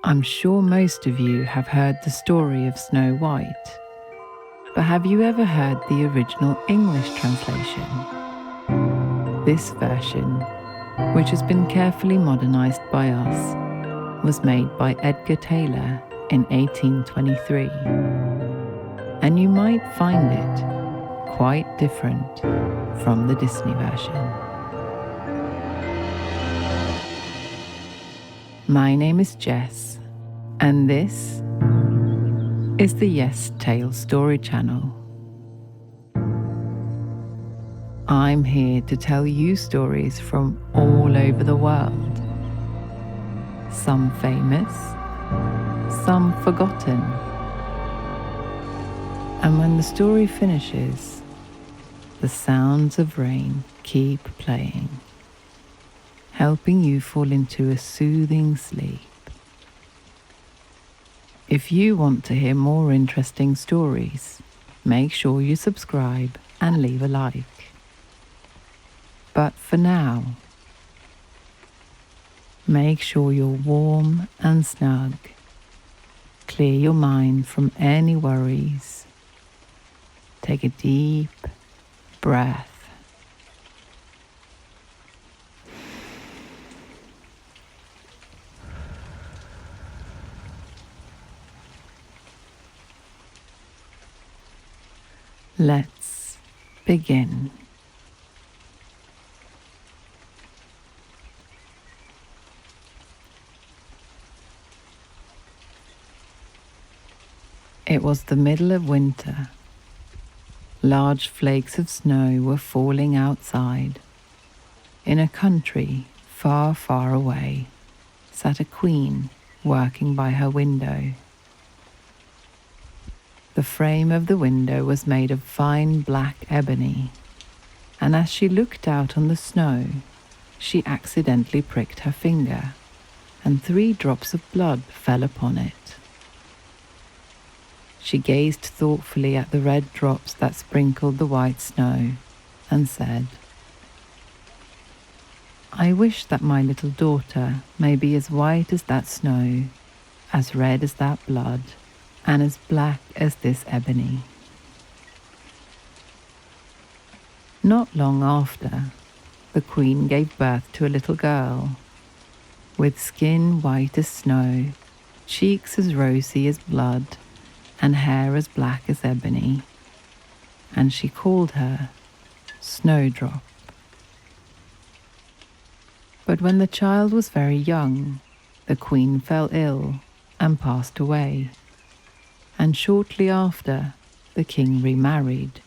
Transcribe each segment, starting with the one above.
I'm sure most of you have heard the story of Snow White, but have you ever heard the original English translation? This version, which has been carefully modernised by us, was made by Edgar Taylor in 1823, and you might find it quite different from the Disney version. My name is Jess, and this is the Yes Tale Story Channel. I'm here to tell you stories from all over the world. Some famous, some forgotten. And when the story finishes, the sounds of rain keep playing, helping you fall into a soothing sleep. If you want to hear more interesting stories, make sure you subscribe and leave a like. But for now, make sure you're warm and snug. Clear your mind from any worries. Take a deep breath. Let's begin. It was the middle of winter. Large flakes of snow were falling outside. In a country far, far away sat a queen working by her window. The frame of the window was made of fine black ebony, and as she looked out on the snow, she accidentally pricked her finger, and 3 drops of blood fell upon it. She gazed thoughtfully at the red drops that sprinkled the white snow, and said, "I wish that my little daughter may be as white as that snow, as red as that blood, and as black as this ebony." Not long after, the queen gave birth to a little girl, with skin white as snow, cheeks as rosy as blood, and hair as black as ebony, and she called her Snowdrop. But when the child was very young, the queen fell ill and passed away, and shortly after, the king remarried.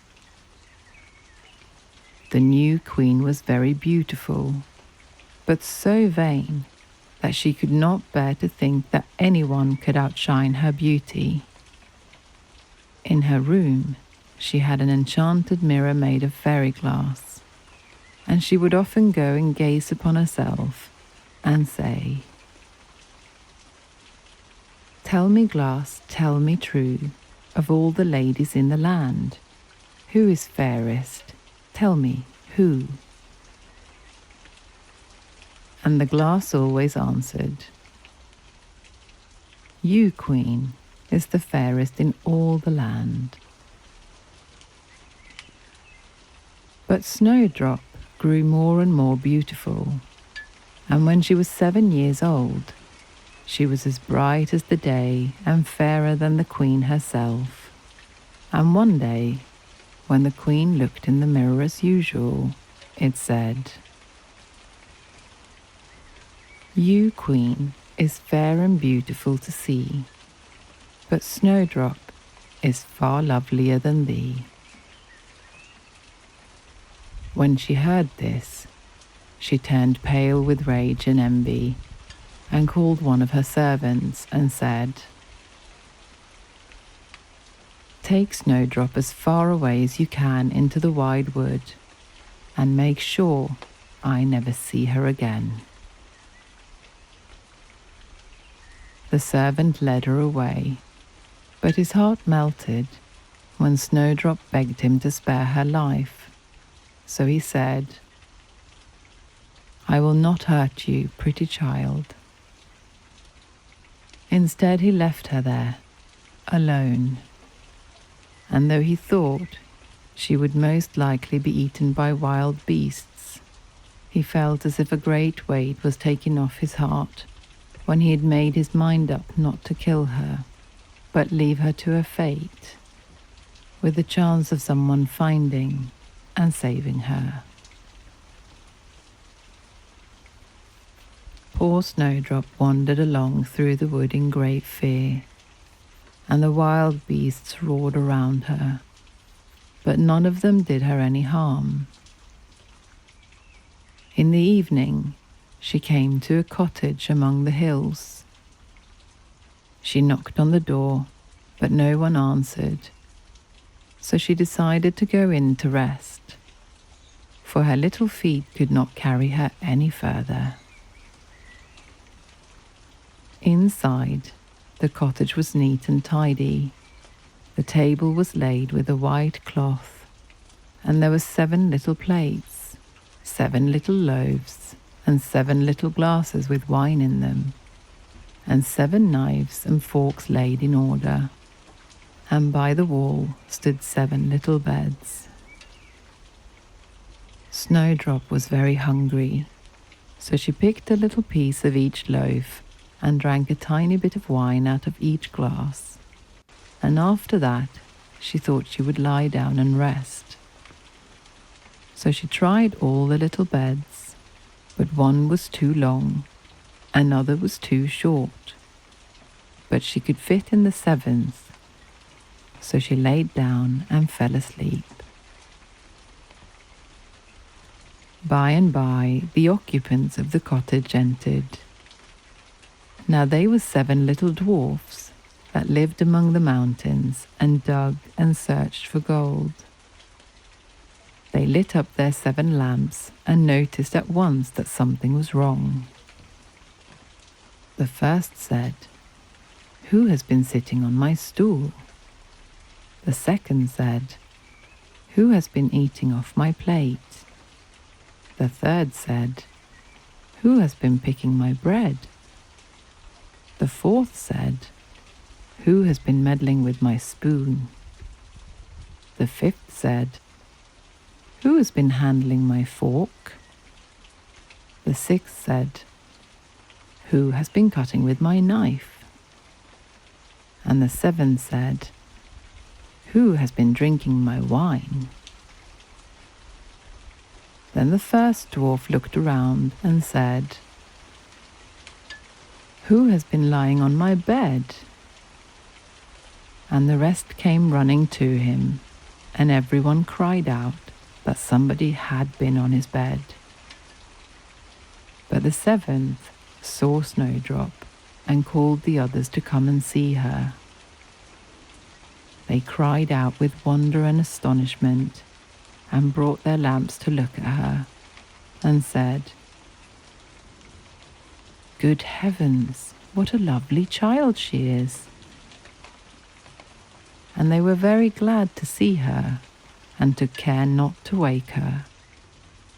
The new queen was very beautiful, but so vain that she could not bear to think that anyone could outshine her beauty. In her room, she had an enchanted mirror made of fairy glass, and she would often go and gaze upon herself and say, "Tell me, glass, tell me true, of all the ladies in the land, who is fairest? Tell me, who?" And the glass always answered, "You, queen, is the fairest in all the land." But Snowdrop grew more and more beautiful, and when she was 7 years old, she was as bright as the day and fairer than the queen herself. And one day, when the queen looked in the mirror as usual, it said, "You, queen, is fair and beautiful to see, but Snowdrop is far lovelier than thee." When she heard this, she turned pale with rage and envy, and called one of her servants and said, "Take Snowdrop as far away as you can into the wide wood, and make sure I never see her again." The servant led her away, but his heart melted when Snowdrop begged him to spare her life. So he said, "I will not hurt you, pretty child." Instead, he left her there, alone. And though he thought she would most likely be eaten by wild beasts, he felt as if a great weight was taken off his heart when he had made his mind up not to kill her, but leave her to her fate, with the chance of someone finding and saving her. Poor Snowdrop wandered along through the wood in great fear, and the wild beasts roared around her, but none of them did her any harm. In the evening, she came to a cottage among the hills. She knocked on the door, but no one answered, so she decided to go in to rest, for her little feet could not carry her any further. Inside, the cottage was neat and tidy. The table was laid with a white cloth, and there were 7 little plates, 7 little loaves, and 7 little glasses with wine in them, and 7 knives and forks laid in order, and by the wall stood 7 little beds. Snowdrop was very hungry, so she picked a little piece of each loaf and drank a tiny bit of wine out of each glass, and after that she thought she would lie down and rest. So she tried all the little beds, but one was too long, another was too short, but she could fit in the 7th, so she laid down and fell asleep. By and by, the occupants of the cottage entered. Now they were 7 little dwarfs that lived among the mountains and dug and searched for gold. They lit up their 7 lamps and noticed at once that something was wrong. The first said, "Who has been sitting on my stool?" The second said, "Who has been eating off my plate?" The third said, "Who has been picking my bread?" The fourth said, "Who has been meddling with my spoon?" The fifth said, "Who has been handling my fork?" The sixth said, "Who has been cutting with my knife?" And the seventh said, "Who has been drinking my wine?" Then the first dwarf looked around and said, "Who has been lying on my bed?" And the rest came running to him, and everyone cried out that somebody had been on his bed. But the 7th saw Snowdrop and called the others to come and see her. They cried out with wonder and astonishment, and brought their lamps to look at her, and said, "Good heavens, what a lovely child she is!" And they were very glad to see her, and took care not to wake her.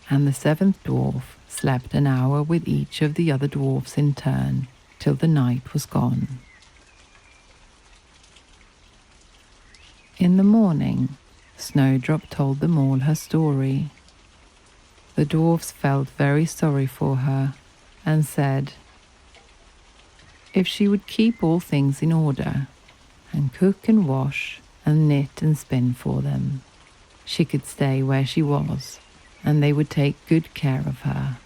And the 7th dwarf slept an hour with each of the other dwarfs in turn, till the night was gone. In the morning, Snowdrop told them all her story. The dwarfs felt very sorry for her, and said, if she would keep all things in order, and cook and wash and knit and spin for them, she could stay where she was, and they would take good care of her.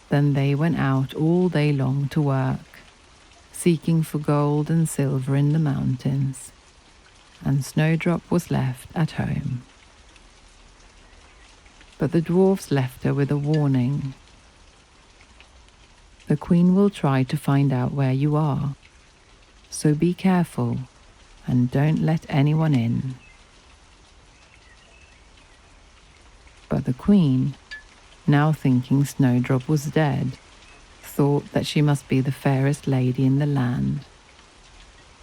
Then they went out all day long to work, seeking for gold and silver in the mountains, and Snowdrop was left at home. But the dwarfs left her with a warning. The queen will try to find out where you are, so be careful and don't let anyone in. But the queen, now thinking Snowdrop was dead, thought that she must be the fairest lady in the land.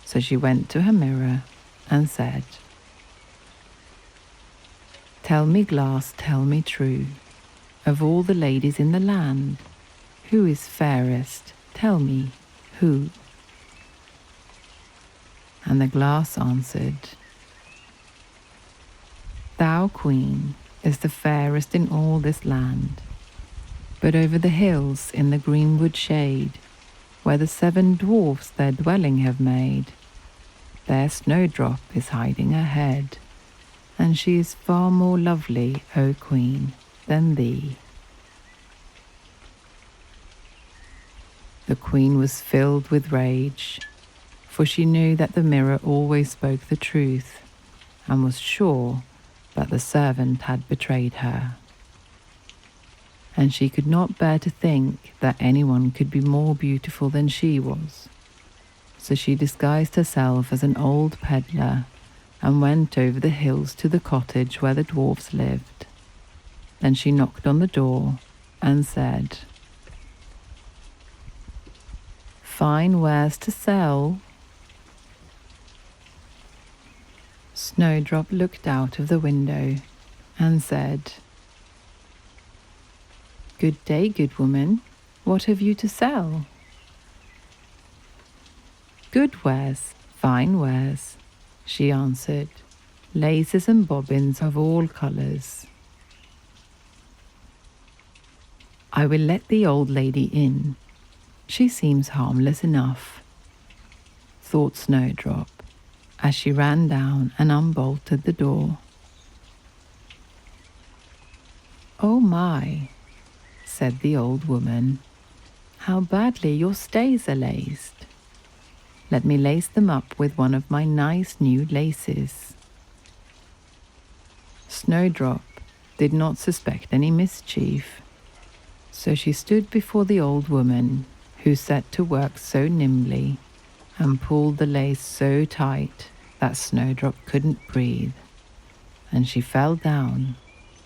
So she went to her mirror and said, "Tell me, glass, tell me true, of all the ladies in the land, who is fairest? Tell me, "Who?" And the glass answered, "Thou, Queen, is the fairest in all this land, but over the hills in the greenwood shade, where the 7 dwarfs their dwelling have made, there Snowdrop is hiding her head, and she is far more lovely, O Queen, than thee." The Queen was filled with rage, for she knew that the mirror always spoke the truth, and was sure that the servant had betrayed her. And she could not bear to think that anyone could be more beautiful than she was. So she disguised herself as an old peddler and went over the hills to the cottage where the dwarfs lived. Then she knocked on the door and said, "Fine wares to sell?" Snowdrop looked out of the window and said, "Good day, good woman. What have you to sell?" "Good wares, fine wares," she answered, "laces and bobbins of all colours." "I will let the old lady in. She seems harmless enough," thought Snowdrop, as she ran down and unbolted the door. "Oh my," said the old woman, "how badly your stays are laced. Let me lace them up with one of my nice new laces." Snowdrop did not suspect any mischief, so she stood before the old woman, who set to work so nimbly and pulled the lace so tight that Snowdrop couldn't breathe, and she fell down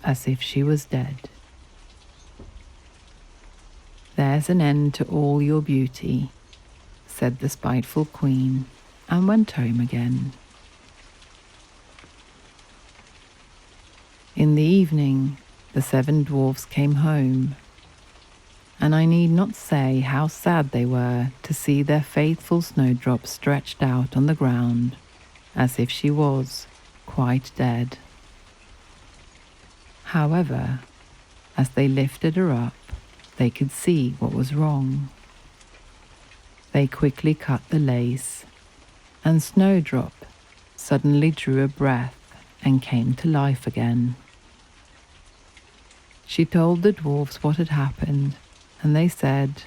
as if she was dead. "There's an end to all your beauty," said the spiteful Queen, and went home again. In the evening, the 7 dwarfs came home, and I need not say how sad they were to see their faithful Snowdrop stretched out on the ground, as if she was quite dead. However, as they lifted her up, they could see what was wrong. They quickly cut the lace, and Snowdrop suddenly drew a breath and came to life again. She told the dwarfs what had happened, and they said,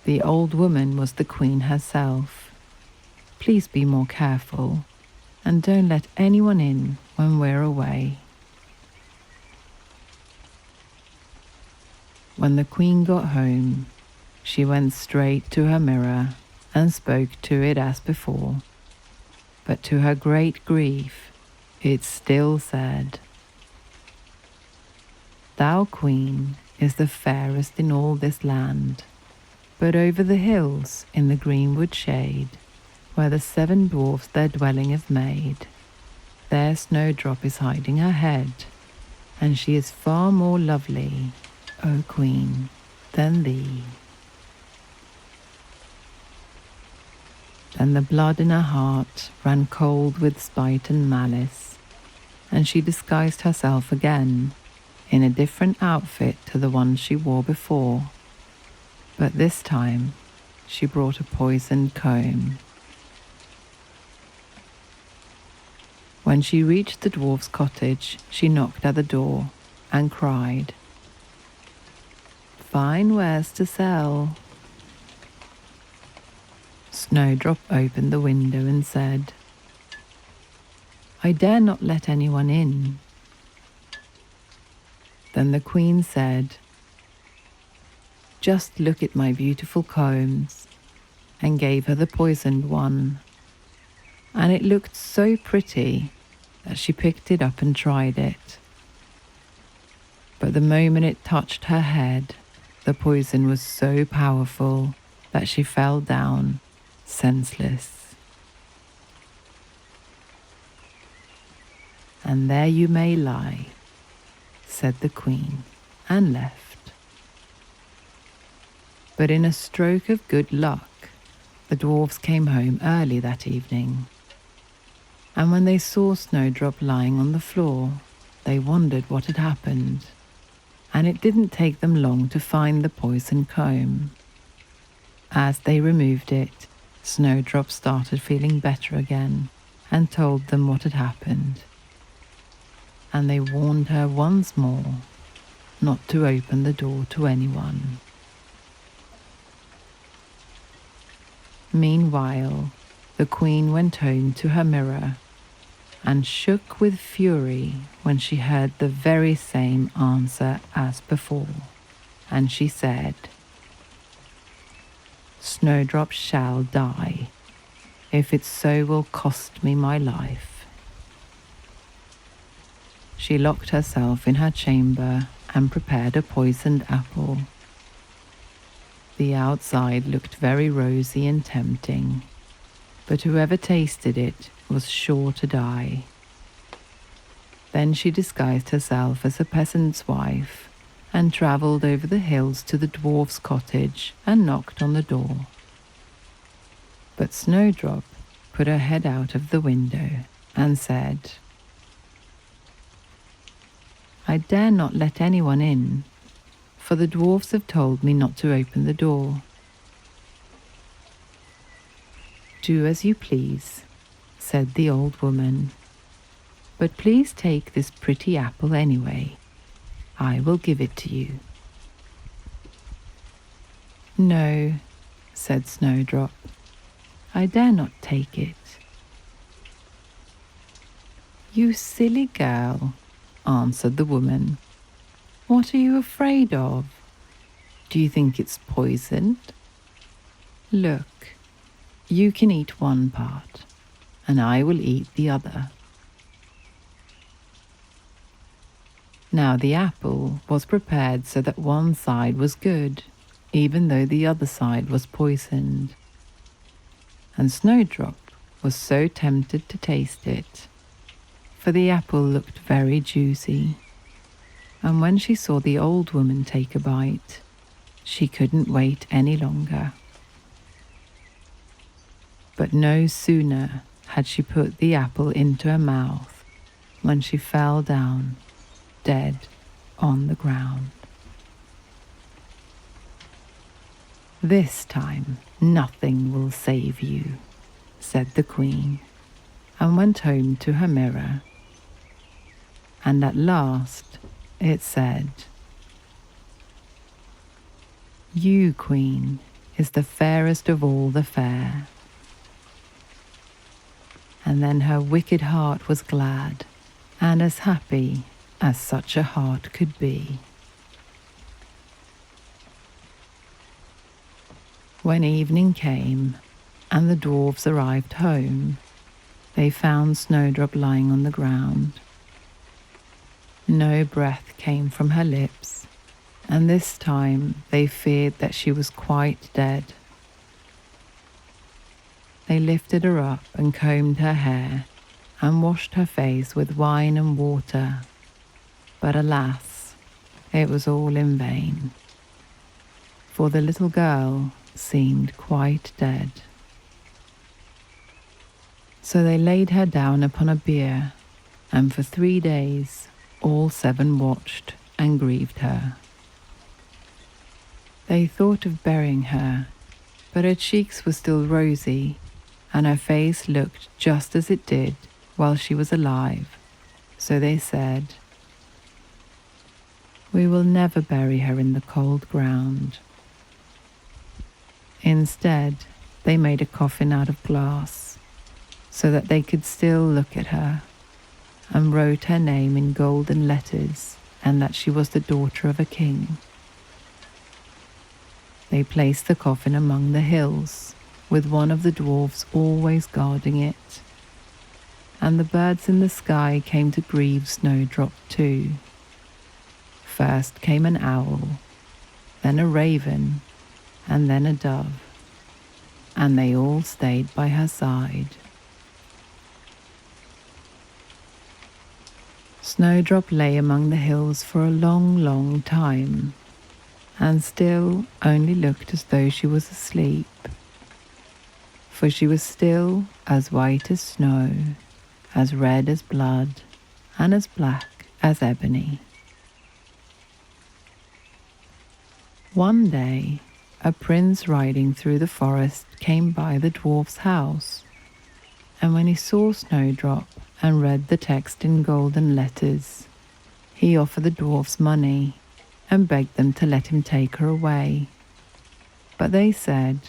"The old woman was the Queen herself. Please be more careful, and don't let anyone in when we're away." When the Queen got home, she went straight to her mirror and spoke to it as before, but to her great grief, it still said, "Thou, Queen, is the fairest in all this land, but over the hills in the greenwood shade, where the 7 dwarfs their dwelling have made, there Snowdrop is hiding her head, and she is far more lovely, O Queen, than thee." Then the blood in her heart ran cold with spite and malice, and she disguised herself again in a different outfit to the one she wore before, but this time she brought a poisoned comb. When she reached the dwarf's cottage, she knocked at the door and cried, "Fine wares to sell." Snowdrop opened the window and said, "I dare not let anyone in." Then the Queen said, "Just look at my beautiful combs," and gave her the poisoned one. And it looked so pretty that she picked it up and tried it. But the moment it touched her head, the poison was so powerful that she fell down senseless. "And there you may lie," said the Queen, and left. But in a stroke of good luck, the dwarfs came home early that evening, and when they saw Snowdrop lying on the floor, they wondered what had happened, and it didn't take them long to find the poison comb. As they removed it, Snowdrop started feeling better again and told them what had happened, and they warned her once more not to open the door to anyone. Meanwhile, the Queen went home to her mirror and shook with fury when she heard the very same answer as before, and she said, "Snowdrop shall die, if it so will cost me my life." She locked herself in her chamber and prepared a poisoned apple. The outside looked very rosy and tempting, but whoever tasted it was sure to die. Then she disguised herself as a peasant's wife and travelled over the hills to the dwarf's cottage and knocked on the door. But Snowdrop put her head out of the window and said, "I dare not let anyone in, for the dwarfs have told me not to open the door." "Do as you please," said the old woman, "but please take this pretty apple anyway. I will give it to you." "No," said Snowdrop, "I dare not take it." "You silly girl," answered the woman. "What are you afraid of? Do you think it's poisoned? Look, you can eat one part, and I will eat the other." Now the apple was prepared so that one side was good, even though the other side was poisoned. And Snowdrop was so tempted to taste it, for the apple looked very juicy. And when she saw the old woman take a bite, she couldn't wait any longer. But no sooner had she put the apple into her mouth when she fell down, dead on the ground. "This time nothing will save you," said the Queen, and went home to her mirror. And at last it said, "You, Queen, is the fairest of all the fair." And then her wicked heart was glad, and as happy as such a heart could be. When evening came, and the dwarfs arrived home, they found Snowdrop lying on the ground. No breath came from her lips, and this time they feared that she was quite dead. They lifted her up and combed her hair and washed her face with wine and water, but alas, it was all in vain, for the little girl seemed quite dead. So they laid her down upon a bier, and for 3 days all 7 watched and grieved her. They thought of burying her, but her cheeks were still rosy, and her face looked just as it did while she was alive, so they said, "We will never bury her in the cold ground." Instead, they made a coffin out of glass, so that they could still look at her, and wrote her name in golden letters and that she was the daughter of a king. They placed the coffin among the hills, with one of the dwarfs always guarding it, and the birds in the sky came to grieve Snowdrop too. First came an owl, then a raven, and then a dove, and they all stayed by her side. Snowdrop lay among the hills for a long, long time, and still only looked as though she was asleep, for she was still as white as snow, as red as blood, and as black as ebony. One day, a prince riding through the forest came by the dwarf's house, and when he saw Snowdrop and read the text in golden letters, he offered the dwarfs money and begged them to let him take her away. But they said,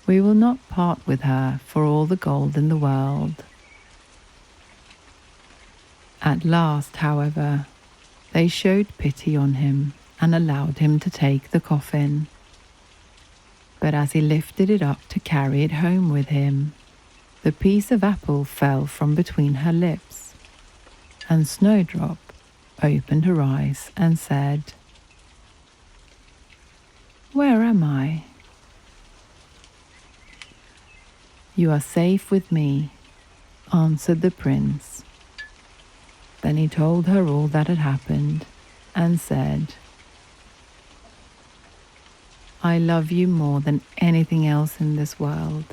"We will not part with her for all the gold in the world." At last, however, they showed pity on him and allowed him to take the coffin. But as he lifted it up to carry it home with him, the piece of apple fell from between her lips, and Snowdrop opened her eyes and said, "Where am I?" "You are safe with me," answered the prince. Then he told her all that had happened and said, "I love you more than anything else in this world.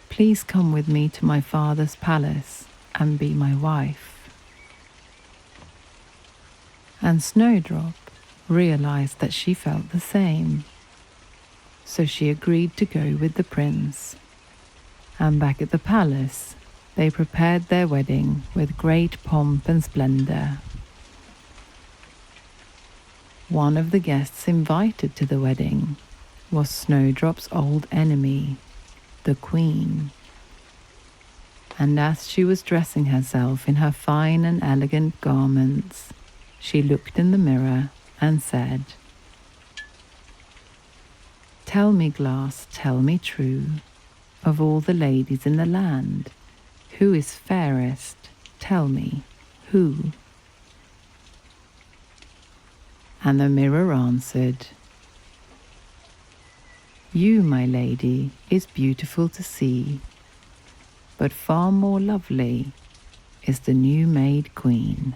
Please come with me to my father's palace and be my wife." And Snowdrop realized that she felt the same, so she agreed to go with the prince. And back at the palace, they prepared their wedding with great pomp and splendor. One of the guests invited to the wedding was Snowdrop's old enemy, the Queen. And as she was dressing herself in her fine and elegant garments, she looked in the mirror and said, "Tell me, glass, tell me true, of all the ladies in the land, who is fairest? Tell me, who?" And the mirror answered, "You, my lady, is beautiful to see, but far more lovely is the new-made queen."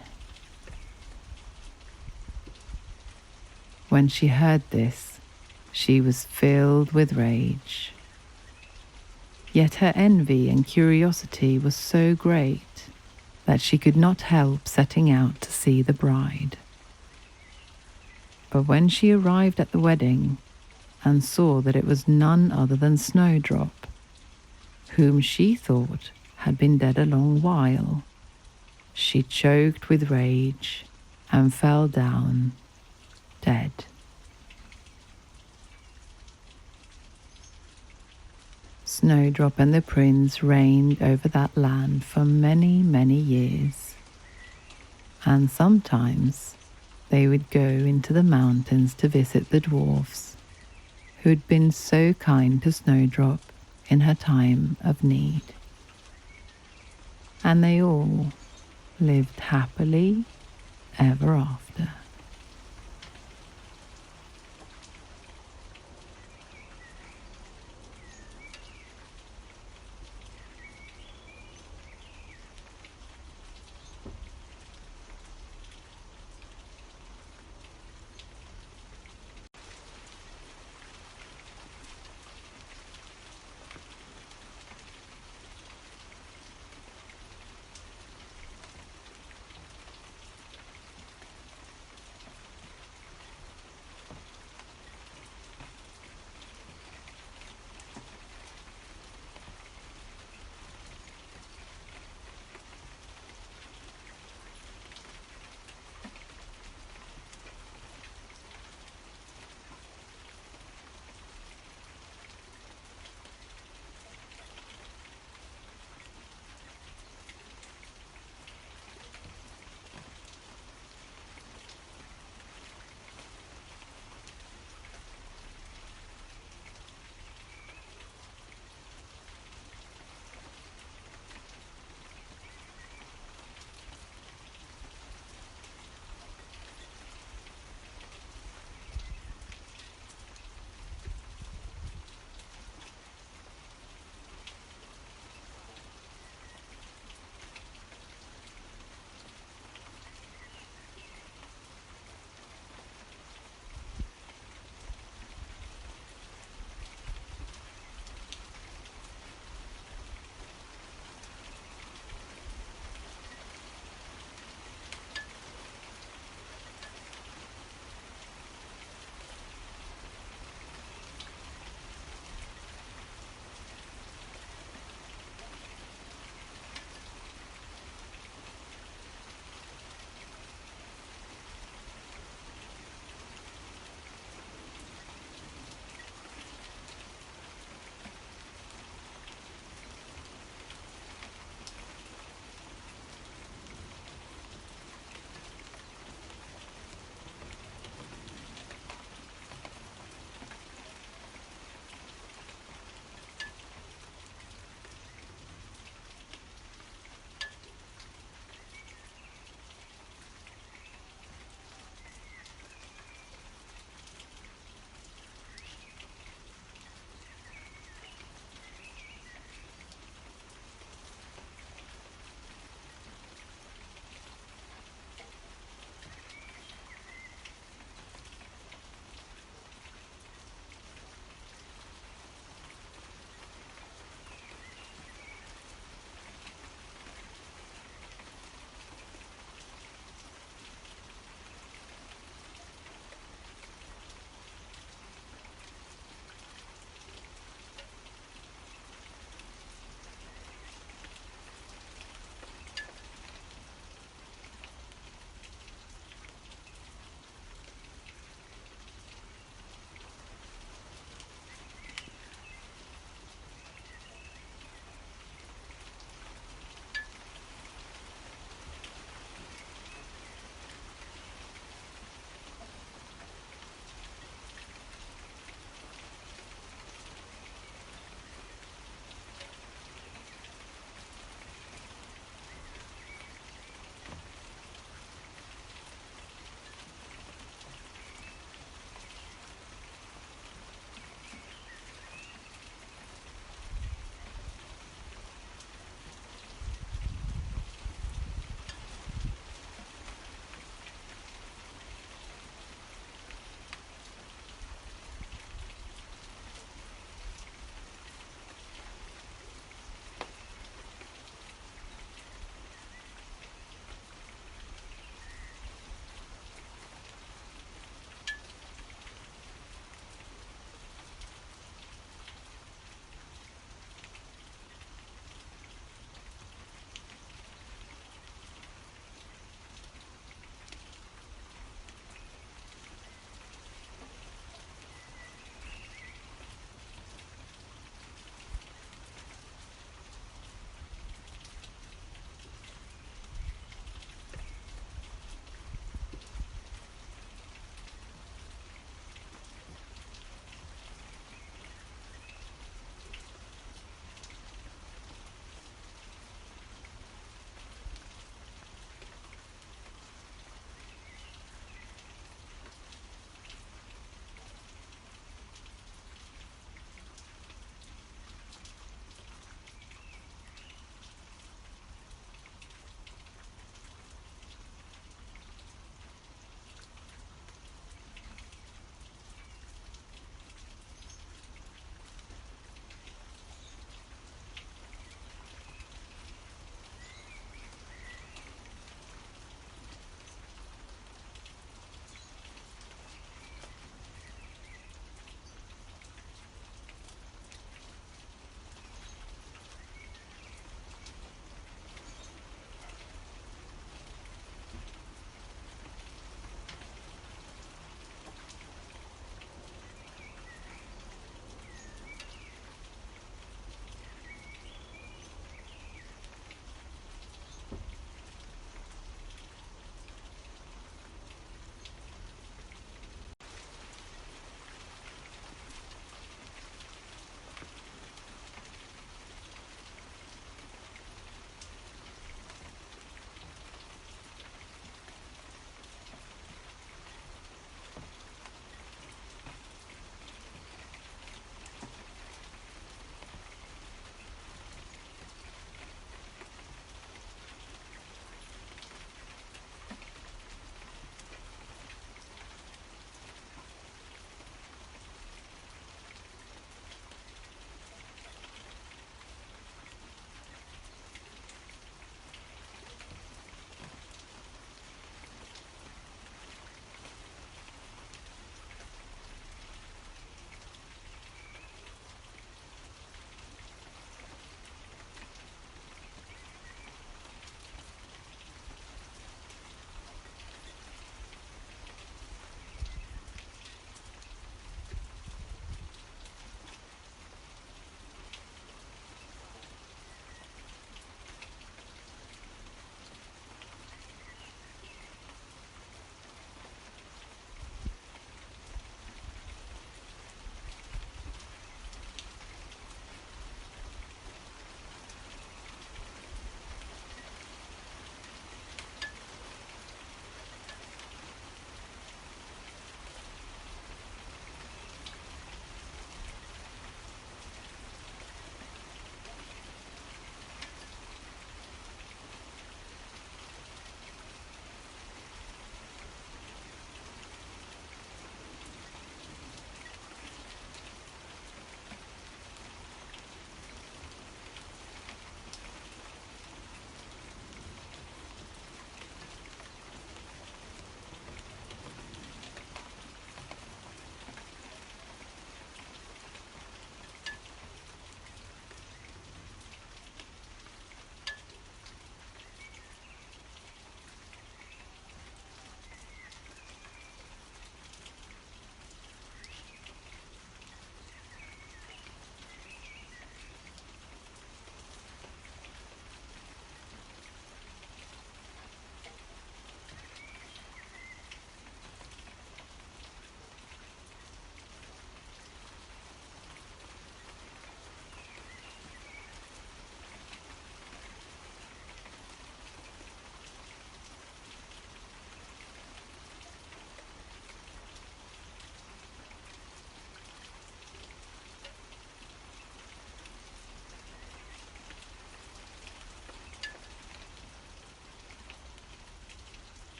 When she heard this, she was filled with rage. Yet her envy and curiosity was so great that she could not help setting out to see the bride. But when she arrived at the wedding and saw that it was none other than Snowdrop, whom she thought had been dead a long while, she choked with rage and fell down dead. Snowdrop and the prince reigned over that land for many, many years, and sometimes they would go into the mountains to visit the dwarfs, who had been so kind to Snowdrop in her time of need. And they all lived happily ever after.